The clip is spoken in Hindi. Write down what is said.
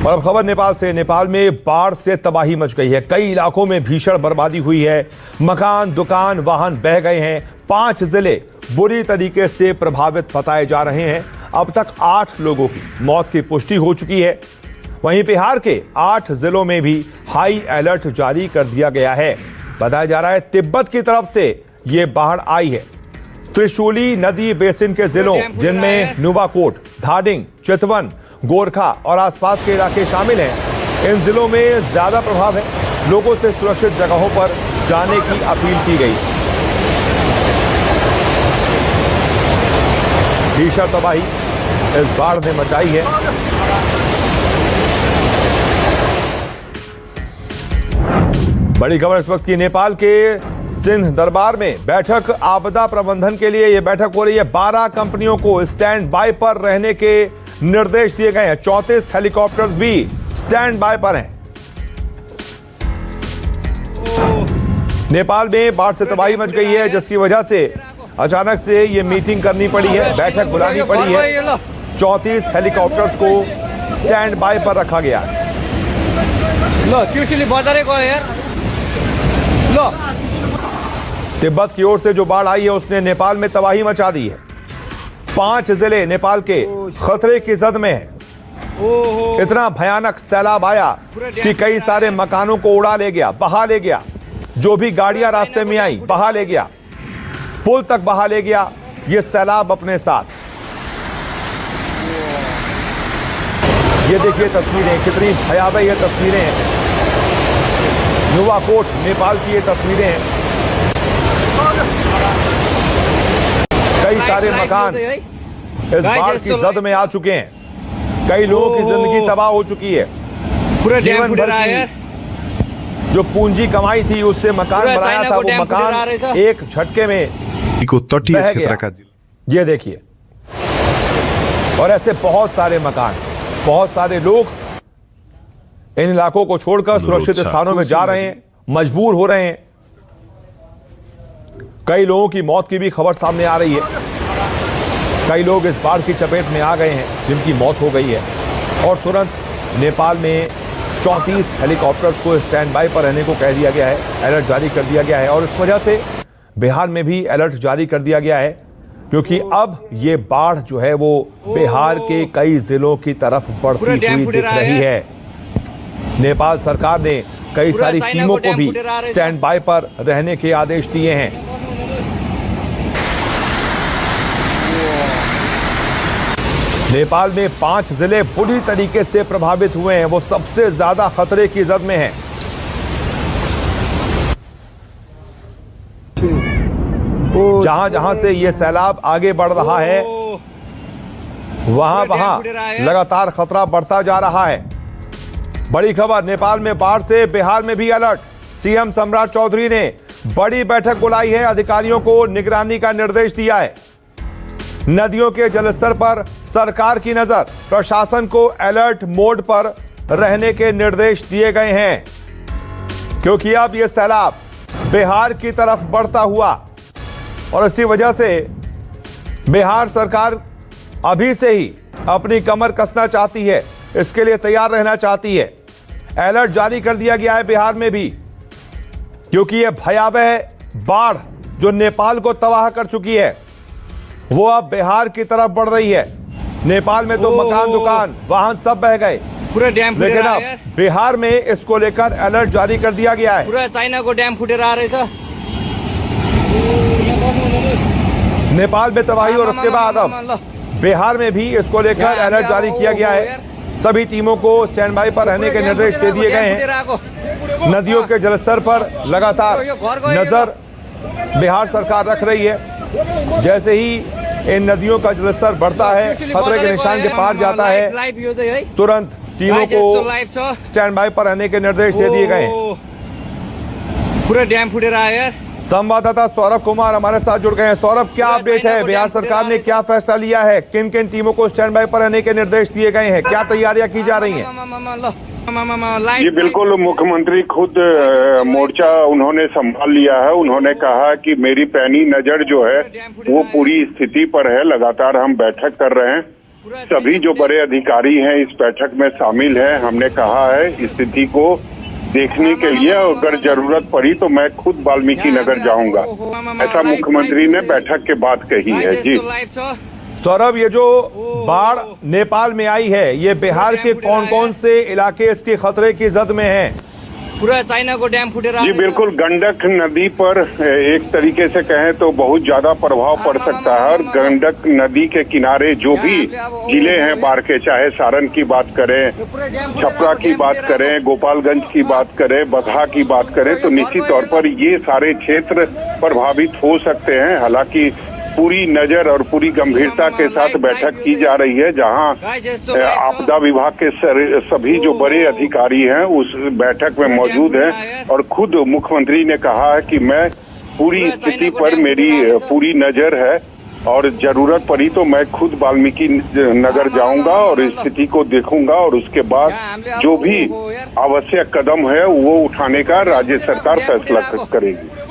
और अब खबर नेपाल से। नेपाल में बाढ़ से तबाही मच गई है। कई इलाकों में भीषण बर्बादी हुई है। मकान, दुकान, वाहन बह गए हैं। 5 जिले बुरी तरीके से प्रभावित बताए जा रहे हैं। अब तक 8 लोगों की मौत की पुष्टि हो चुकी है। वहीं बिहार के 8 जिलों में भी हाई अलर्ट जारी कर दिया गया है। बताया जा रहा है तिब्बत की तरफ से ये बाढ़ आई है। त्रिशूली नदी बेसिन के जिलों जिनमें नुवाकोट, धादिंग, चितवन, गोरखा और आसपास के इलाके शामिल हैं, इन जिलों में ज्यादा प्रभाव है। लोगों से सुरक्षित जगहों पर जाने की अपील की गई। भीषण तबाही इस बाढ़ ने मचाई है। बड़ी खबर इस वक्त की। नेपाल के सिंध दरबार में बैठक आपदा प्रबंधन के लिए यह बैठक हो रही है। 12 कंपनियों को स्टैंड बाय पर रहने के निर्देश दिए गए हैं। 34 हेलीकॉप्टर्स भी स्टैंड बाय पर हैं। नेपाल में बाढ़ से तबाही मच गई है, जिसकी वजह से अचानक से ये मीटिंग करनी पड़ी है, बैठक बुलानी पड़ी है। 34 हेलीकॉप्टर्स को स्टैंड बाय पर रखा गया है। तिब्बत की ओर से जो बाढ़ आई है उसने नेपाल में तबाही मचा दी है। 5 जिले नेपाल के खतरे की जद में है। इतना भयानक सैलाब आया कि कई सारे मकानों को उड़ा ले गया, बहा ले गया। जो भी गाड़ियां रास्ते में आई बहा ले गया, पुल तक बहा ले गया ये सैलाब अपने साथ। ये देखिए तस्वीरें, कितनी भयावह ये तस्वीरें हैं। नुवाकोट नेपाल की ये तस्वीरें हैं। कई सारे मकान इस बाढ़ की जद में आ चुके हैं। कई लोगों की जिंदगी तबाह हो चुकी है। जीवन भर की जो पूंजी कमाई थी उससे मकान बनाया था, वो मकान एक झटके में बह गया। ये देखिए, और ऐसे बहुत सारे मकान, बहुत सारे लोग इन इलाकों को छोड़कर सुरक्षित स्थानों में जा रहे हैं, मजबूर हो रहे हैं। कई लोगों की मौत की भी खबर सामने आ रही है। कई लोग इस बाढ़ की चपेट में आ गए हैं जिनकी मौत हो गई है। और तुरंत नेपाल में 34 हेलीकॉप्टर्स को स्टैंड बाय पर रहने को कह दिया गया है, अलर्ट जारी कर दिया गया है। और इस वजह से बिहार में भी अलर्ट जारी कर दिया गया है, क्योंकि अब ये बाढ़ जो है वो बिहार के कई जिलों की तरफ बढ़ती हुई दिख रही है। नेपाल सरकार ने कई सारी टीमों को भी स्टैंड बाय पर रहने के आदेश दिए हैं। नेपाल में 5 जिले बुरी तरीके से प्रभावित हुए हैं, वो सबसे ज्यादा खतरे की जद में हैं। जहां जहां से ये सैलाब आगे बढ़ रहा है, वहां लगातार खतरा बढ़ता जा रहा है। बड़ी खबर, नेपाल में बाढ़ से बिहार में भी अलर्ट। सीएम सम्राट चौधरी ने बड़ी बैठक बुलाई है, अधिकारियों को निगरानी का निर्देश दिया है। नदियों के जलस्तर पर सरकार की नजर, प्रशासन को अलर्ट मोड पर रहने के निर्देश दिए गए हैं, क्योंकि अब यह सैलाब बिहार की तरफ बढ़ता हुआ, और इसी वजह से बिहार सरकार अभी से ही अपनी कमर कसना चाहती है, इसके लिए तैयार रहना चाहती है। अलर्ट जारी कर दिया गया है बिहार में भी, क्योंकि यह भयावह बाढ़ जो नेपाल को तबाह कर चुकी है वो अब बिहार की तरफ बढ़ रही है। नेपाल में तो मकान, दुकान, वाहन सब बह गए, पूरा डैम, लेकिन अब बिहार में इसको लेकर अलर्ट जारी कर दिया गया है। पूरा चाइना को डैम फुटेर आ रहा था नेपाल में तबाही, और उसके बाद अब बिहार में भी इसको लेकर अलर्ट जारी किया गया है। सभी टीमों को स्टैंड बाय पर रहने के निर्देश दे दिए गए हैं। नदियों के जलस्तर पर लगातार नजर बिहार सरकार रख रही है। जैसे ही इन नदियों का जलस्तर बढ़ता है, खतरे के निशान के पार जाता है, तुरंत टीमों को स्टैंड बाय पर रहने के निर्देश दे दिए गए हैं। पूरा डैम फुटेर आया यार। संवाददाता सौरभ कुमार हमारे साथ जुड़ गए हैं। सौरभ, क्या अपडेट है? बिहार सरकार ने क्या फैसला लिया है? किन किन टीमों को स्टैंड बाय पर रहने के निर्देश दिए गए हैं? क्या तैयारियां की जा रही हैं? जी बिल्कुल, मुख्यमंत्री खुद मोर्चा उन्होंने संभाल लिया है। उन्होंने कहा कि मेरी पैनी नजर जो है वो पूरी स्थिति पर है। लगातार हम बैठक कर रहे हैं सभी जो बड़े अधिकारी हैं इस बैठक में शामिल हैं। हमने कहा है स्थिति को देखने के लिए अगर जरूरत पड़ी तो मैं खुद वाल्मीकि नगर जाऊंगा, ऐसा मुख्यमंत्री ने बैठक के बाद कही है। जी सौरभ, ये जो बाढ़ नेपाल में आई है, ये बिहार के कौन कौन से इलाके इसके खतरे की जद में हैं? पूरा चाइना को डैम फुटे रहा जी बिल्कुल, गंडक नदी पर एक तरीके से कहें तो बहुत ज्यादा प्रभाव पड़ सकता है। और गंडक नदी के किनारे जो भी जिले हैं बाढ़ के, चाहे सारण की बात करें, छपरा की बात करें, गोपालगंज की बात करें, बगहा की बात करें, तो निश्चित तौर पर ये सारे क्षेत्र प्रभावित हो सकते हैं। हालांकि पूरी नजर और पूरी गंभीरता के साथ बैठक की जा रही है, जहां आपदा विभाग के सभी जो बड़े अधिकारी हैं उस बैठक में मौजूद हैं। और खुद मुख्यमंत्री ने कहा है कि मैं पूरी स्थिति पर मेरी पूरी नजर है और जरूरत पड़ी तो मैं खुद वाल्मीकि नगर जाऊंगा और स्थिति को देखूंगा और उसके बाद जो भी आवश्यक कदम है वो उठाने का राज्य सरकार फैसला करेगी।